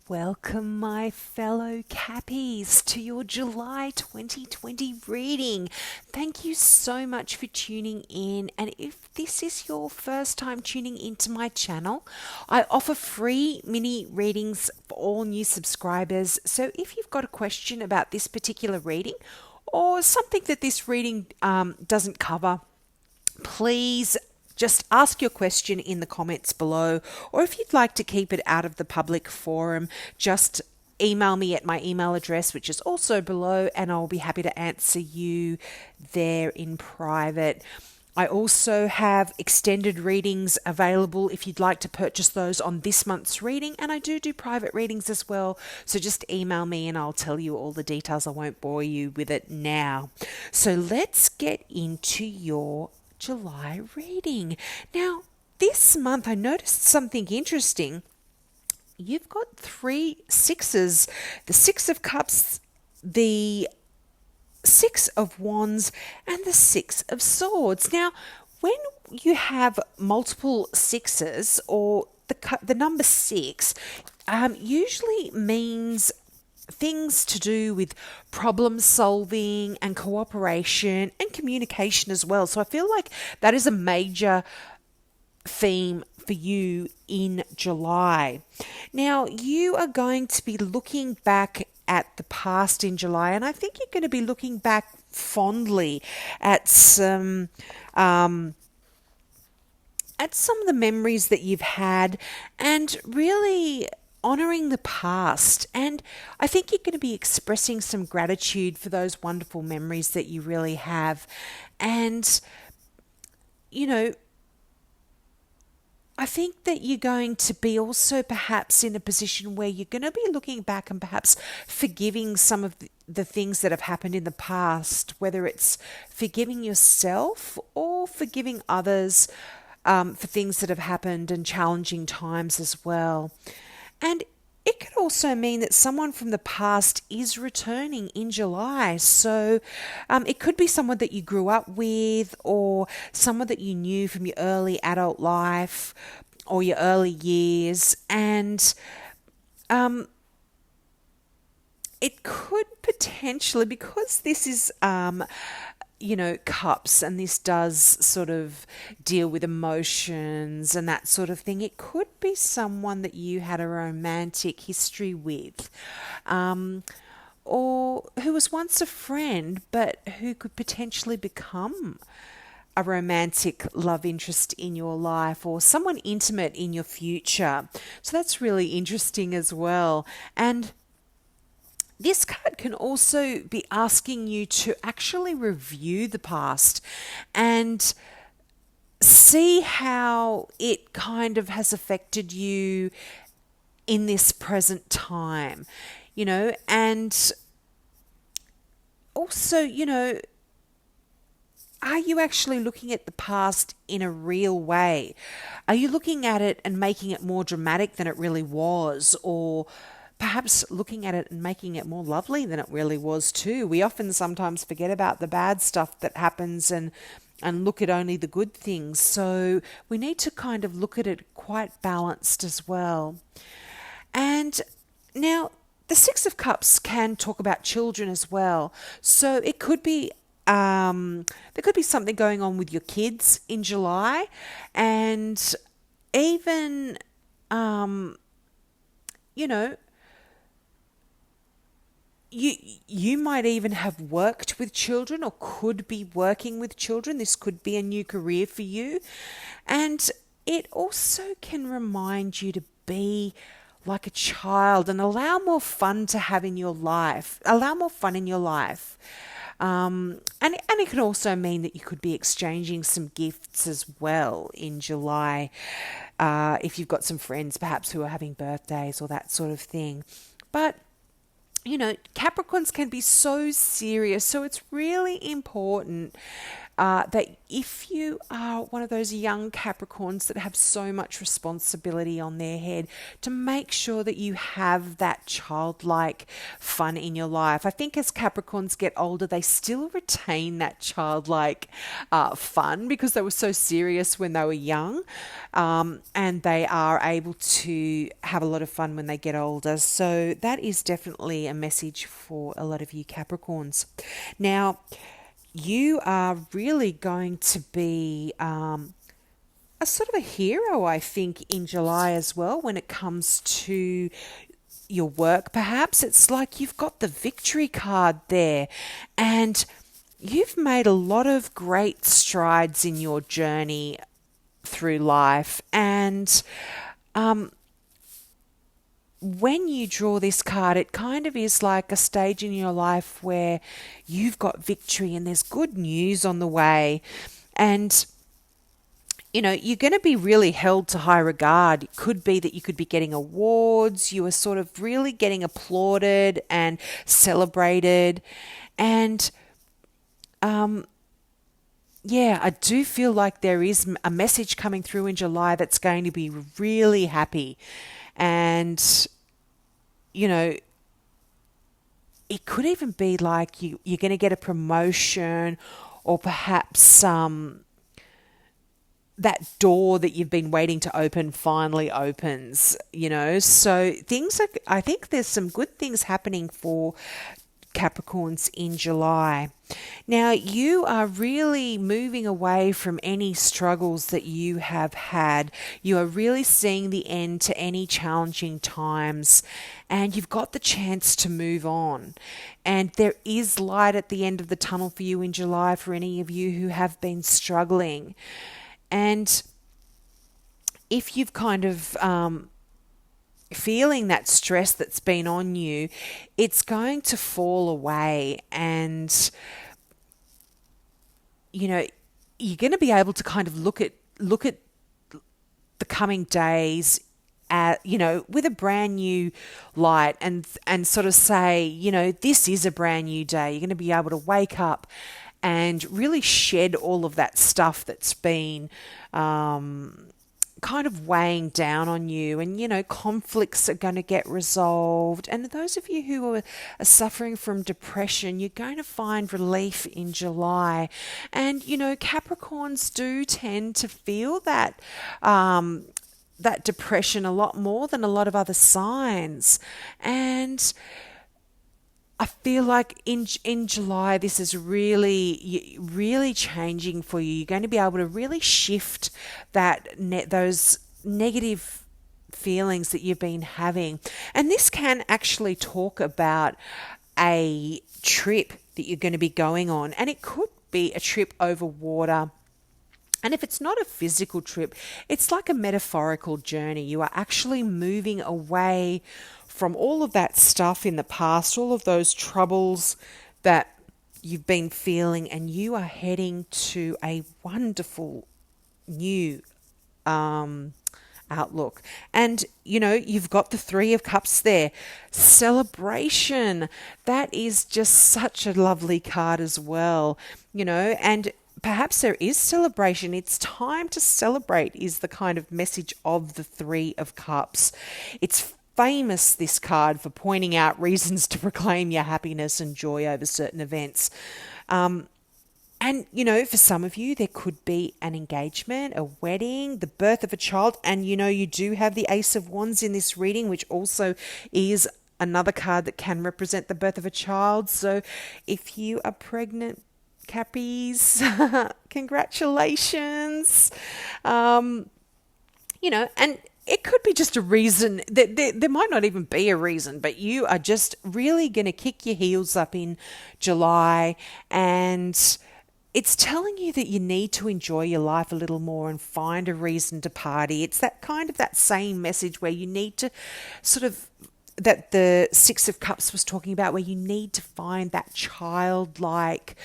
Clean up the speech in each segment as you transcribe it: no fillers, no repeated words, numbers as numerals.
Welcome, my fellow Cappies, to your July 2020 reading. Thank you so much for tuning in. And if this is your first time tuning into my channel, I offer free mini readings for all new subscribers. So if you've got a question about this particular reading or something that this reading doesn't cover, please just ask your question in the comments below, or if you'd like to keep it out of the public forum, just email me at my email address, which is also below, and I'll be happy to answer you there in private. I also have extended readings available if you'd like to purchase those on this month's reading, and I do private readings as well, so just email me and I'll tell you all the details. I won't bore you with it now. So let's get into your July reading. Now, this month I noticed something interesting. You've got 3 sixes, the Six of Cups, the Six of Wands, and the Six of Swords. Now, when you have multiple sixes, or the number 6, usually means things to do with problem solving and cooperation and communication as well. So I feel like that is a major theme for you in July. Now, you are going to be looking back at the past in July, and I think you're going to be looking back fondly at some of the memories that you've had, and really honoring the past. And I think you're going to be expressing some gratitude for those wonderful memories that you really have. And, I think that you're going to be also perhaps in a position where you're going to be looking back and perhaps forgiving some of the things that have happened in the past, whether it's forgiving yourself or forgiving others for things that have happened, and challenging times as well. And it could also mean that someone from the past is returning in July. So it could be someone that you grew up with, or someone that you knew from your early adult life or your early years. And it could potentially, because this is cups, and this does sort of deal with emotions and that sort of thing, it could be someone that you had a romantic history with, or who was once a friend, but who could potentially become a romantic love interest in your life, or someone intimate in your future. So that's really interesting as well. And this card can also be asking you to actually review the past and see how it kind of has affected you in this present time, and also, are you actually looking at the past in a real way? Are you looking at it and making it more dramatic than it really was, or perhaps looking at it and making it more lovely than it really was too? We often sometimes forget about the bad stuff that happens and look at only the good things. So we need to kind of look at it quite balanced as well. And now the Six of Cups can talk about children as well. So it could be there could be something going on with your kids in July, and even you might even have worked with children, or could be working with children. This could be a new career for you. And it also can remind you to be like a child and allow more fun to have in your life. Allow more fun in your life. And it can also mean that you could be exchanging some gifts as well in July, if you've got some friends perhaps who are having birthdays or that sort of thing. But Capricorns can be so serious, so it's really important that if you are one of those young Capricorns that have so much responsibility on their head, to make sure that you have that childlike fun in your life. I think as Capricorns get older, they still retain that childlike fun because they were so serious when they were young, and they are able to have a lot of fun when they get older. So that is definitely a message for a lot of you Capricorns. Now, you are really going to be a sort of a hero, I think, in July as well when it comes to your work, perhaps. It's like you've got the victory card there, and you've made a lot of great strides in your journey through life. And when you draw this card, it kind of is like a stage in your life where you've got victory and there's good news on the way. And, you know, you're going to be really held to high regard. It could be that you could be getting awards. You are sort of really getting applauded and celebrated. And, yeah, I do feel like there is a message coming through in July that's going to be really happy. And, you know, it could even be like you're going to get a promotion, or perhaps that door that you've been waiting to open finally opens, you know. So I think there's some good things happening for Capricorns in July. Now, you are really moving away from any struggles that you have had. You are really seeing the end to any challenging times, and you've got the chance to move on. And there is light at the end of the tunnel for you in July for any of you who have been struggling. And if you've kind of feeling that stress that's been on you, it's going to fall away, and you know, you're going to be able to kind of look at the coming days you know, with a brand new light, and sort of say, you know, this is a brand new day. You're going to be able to wake up and really shed all of that stuff that's been kind of weighing down on you, and you know, conflicts are going to get resolved. And those of you who are suffering from depression, you're going to find relief in July. And you know, Capricorns do tend to feel that that depression a lot more than a lot of other signs. And I feel like in July, this is really changing for you. You're going to be able to really shift those negative feelings that you've been having. And this can actually talk about a trip that you're going to be going on. And it could be a trip over water. And if it's not a physical trip, it's like a metaphorical journey. You are actually moving away from all of that stuff in the past, all of those troubles that you've been feeling, and you are heading to a wonderful new outlook. And, you know, you've got the Three of Cups there. Celebration. That is just such a lovely card as well, you know, and perhaps there is celebration. It's time to celebrate is the kind of message of the Three of Cups. It's famous, this card, for pointing out reasons to proclaim your happiness and joy over certain events. And, you know, for some of you, there could be an engagement, a wedding, the birth of a child. And, you know, you do have the Ace of Wands in this reading, which also is another card that can represent the birth of a child. So if you are pregnant, Cappies, congratulations. You know, and it could be just a reason. There might not even be a reason, but you are just really going to kick your heels up in July, and it's telling you that you need to enjoy your life a little more and find a reason to party. It's that kind of that same message where you need to sort of, that the Six of Cups was talking about, where you need to find that childlike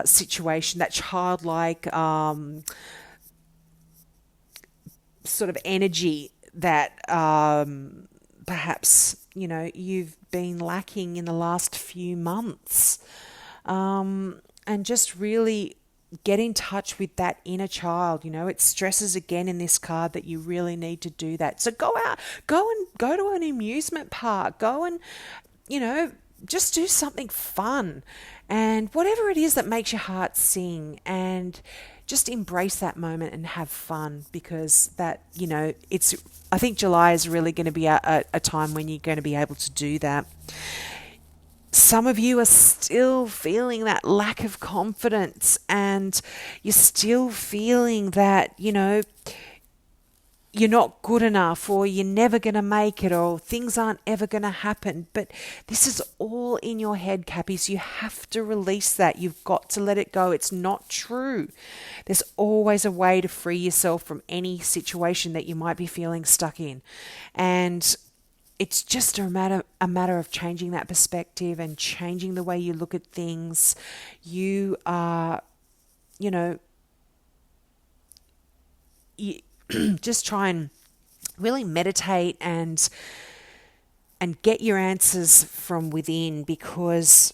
situation, that childlike sort of energy that perhaps, you know, you've been lacking in the last few months. And just really get in touch with that inner child. It stresses again in this card that you really need to do that. So go out, go to an amusement park, go and, just do something fun and whatever it is that makes your heart sing, and just embrace that moment and have fun, because that, I think July is really going to be a time when you're going to be able to do that. Some of you are still feeling that lack of confidence, and you're still feeling that, you're not good enough, or you're never going to make it, or things aren't ever going to happen. But this is all in your head, Cappies. You have to release that. You've got to let it go. It's not true. There's always a way to free yourself from any situation that you might be feeling stuck in. And it's just a matter of changing that perspective and changing the way you look at things. You are, just try and really meditate and get your answers from within, because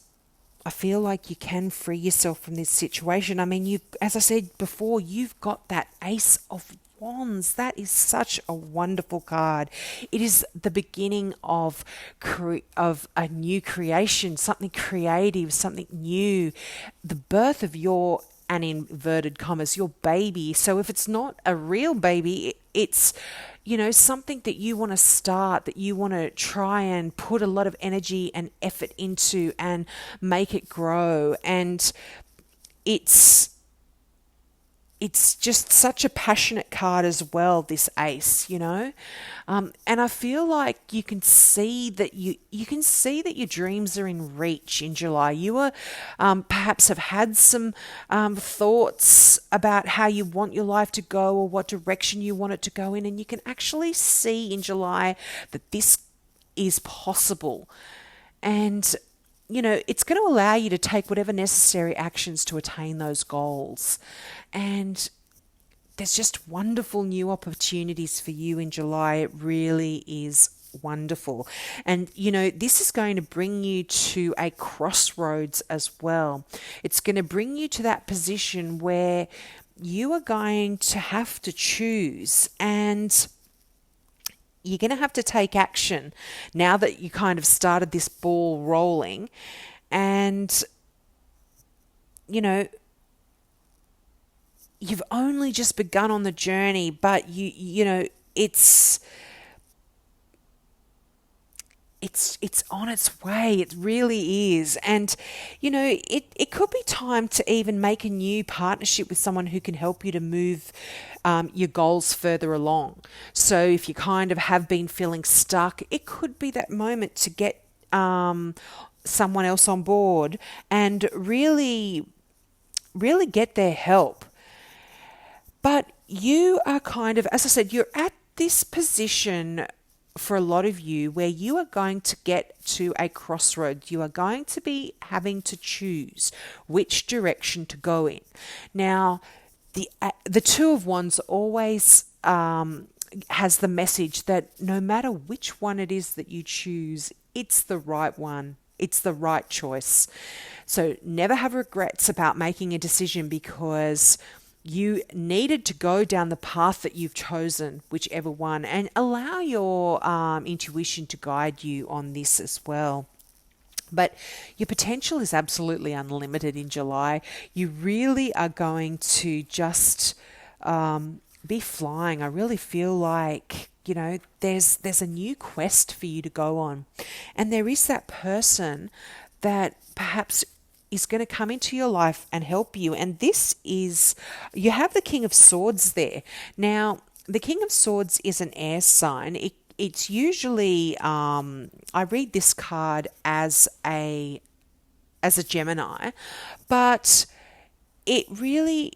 I feel like you can free yourself from this situation. I mean, as I said before, you've got that Ace of Wands. That is such a wonderful card. It is the beginning of a new creation, something creative, something new, the birth of your, and inverted commas, your baby. So if it's not a real baby, it's, something that you want to start, that you want to try and put a lot of energy and effort into and make it grow. And it's just such a passionate card as well, this Ace, and I feel like you can see that your dreams are in reach in July. You are perhaps have had some thoughts about how you want your life to go, or what direction you want it to go in, and you can actually see in July that this is possible. And it's going to allow you to take whatever necessary actions to attain those goals. And there's just wonderful new opportunities for you in July. It really is wonderful. And, this is going to bring you to a crossroads as well. It's going to bring you to that position where you are going to have to choose, and you're going to have to take action now that you kind of started this ball rolling. And, you've only just begun on the journey, but it's on its way. It really is. And, it could be time to even make a new partnership with someone who can help you to move your goals further along. So if you kind of have been feeling stuck, it could be that moment to get someone else on board and really get their help. But you are kind of, as I said, you're at this position for a lot of you where you are going to get to a crossroad. You are going to be having to choose which direction to go in. Now, the Two of Wands always has the message that no matter which one it is that you choose, it's the right one. It's the right choice. So never have regrets about making a decision, because you needed to go down the path that you've chosen, whichever one, and allow your intuition to guide you on this as well. But your potential is absolutely unlimited in July. You really are going to just be flying. I really feel like, there's a new quest for you to go on. And there is that person that perhaps is going to come into your life and help you. And this is, you have the King of Swords there. Now, the King of Swords is an air sign. It's usually, I read this card as a Gemini, but it really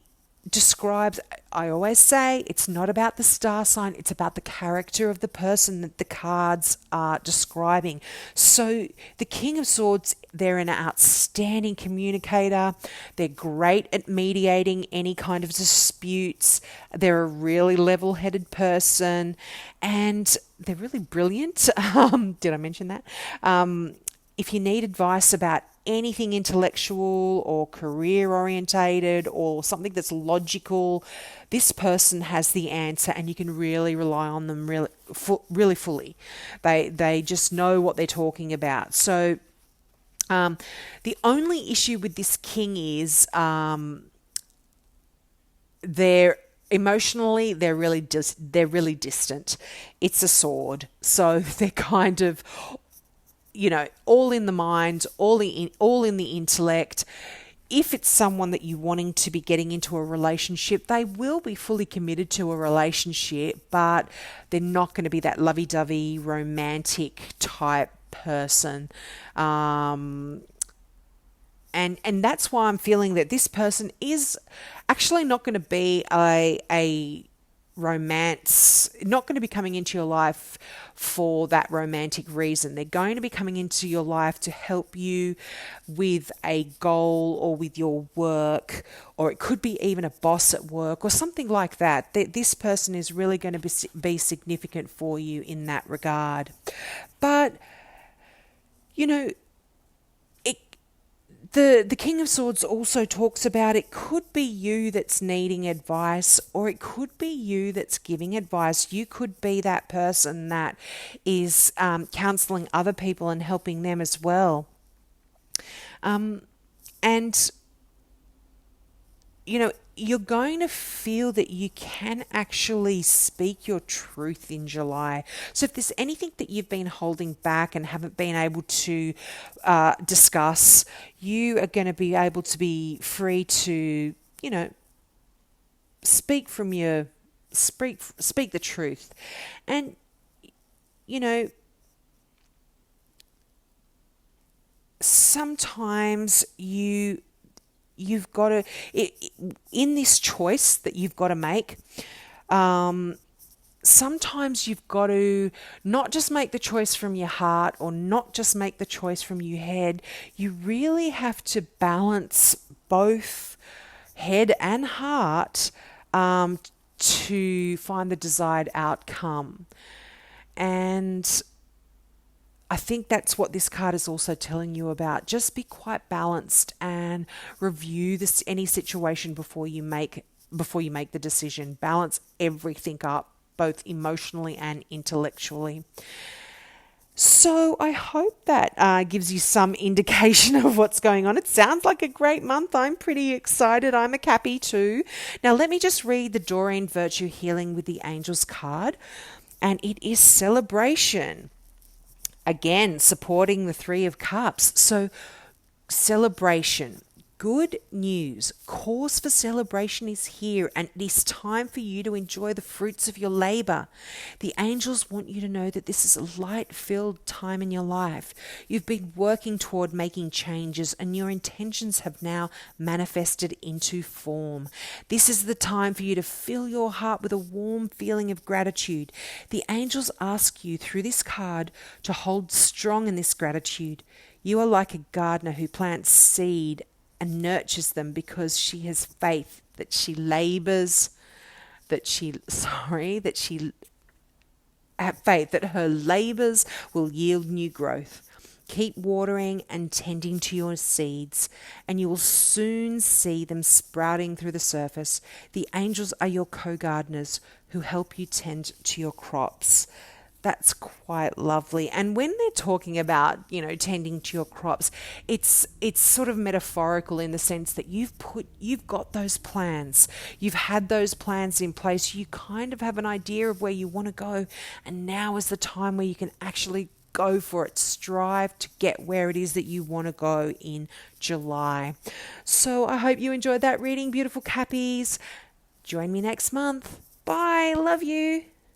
describes, I always say, it's not about the star sign, it's about the character of the person that the cards are describing. So the King of Swords, they're an outstanding communicator. They're great at mediating any kind of disputes. They're a really level-headed person, and they're really brilliant. Did I mention that? if you need advice about anything intellectual or career orientated or something that's logical, this person has the answer, and you can really rely on them really fully. They just know what they're talking about. So the only issue with this king is they're emotionally they're really distant. It's a sword, so they're kind of, all in the mind, all in the intellect. If it's someone that you're wanting to be getting into a relationship, they will be fully committed to a relationship, but they're not going to be that lovey-dovey romantic type person. And that's why I'm feeling that this person is actually not going to be a romance, not going to be coming into your life for that romantic reason. They're going to be coming into your life to help you with a goal or with your work, or it could be even a boss at work or something like that. This person is really going to be significant for you in that regard. But, The King of Swords also talks about it could be you that's needing advice, or it could be you that's giving advice. You could be that person that is counseling other people and helping them as well. And you're going to feel that you can actually speak your truth in July. So if there's anything that you've been holding back and haven't been able to discuss, you are going to be able to be free to, speak the truth. And, sometimes you've got to, in this choice that you've got to make, sometimes you've got to not just make the choice from your heart or not just make the choice from your head. You really have to balance both head and heart to find the desired outcome. And I think that's what this card is also telling you about. Just be quite balanced and review any situation before you make the decision. Balance everything up, both emotionally and intellectually. So I hope that gives you some indication of what's going on. It sounds like a great month. I'm pretty excited. I'm a Cappy too. Now let me just read the Doreen Virtue Healing with the Angels card. And it is celebration. Again, supporting the Three of Cups. So, celebration. Good news. Cause for celebration is here, and it is time for you to enjoy the fruits of your labor. The angels want you to know that this is a light-filled time in your life. You've been working toward making changes, and your intentions have now manifested into form. This is the time for you to fill your heart with a warm feeling of gratitude. The angels ask you through this card to hold strong in this gratitude. You are like a gardener who plants seed and nurtures them because she has faith that she have faith that her labors will yield new growth. Keep watering and tending to your seeds, and you will soon see them sprouting through the surface. The angels are your co-gardeners who help you tend to your crops. That's quite lovely. And when they're talking about, tending to your crops, it's sort of metaphorical in the sense that you've got those plans. You've had those plans in place. You kind of have an idea of where you want to go. And now is the time where you can actually go for it. Strive to get where it is that you want to go in July. So I hope you enjoyed that reading, beautiful Cappies. Join me next month. Bye. Love you.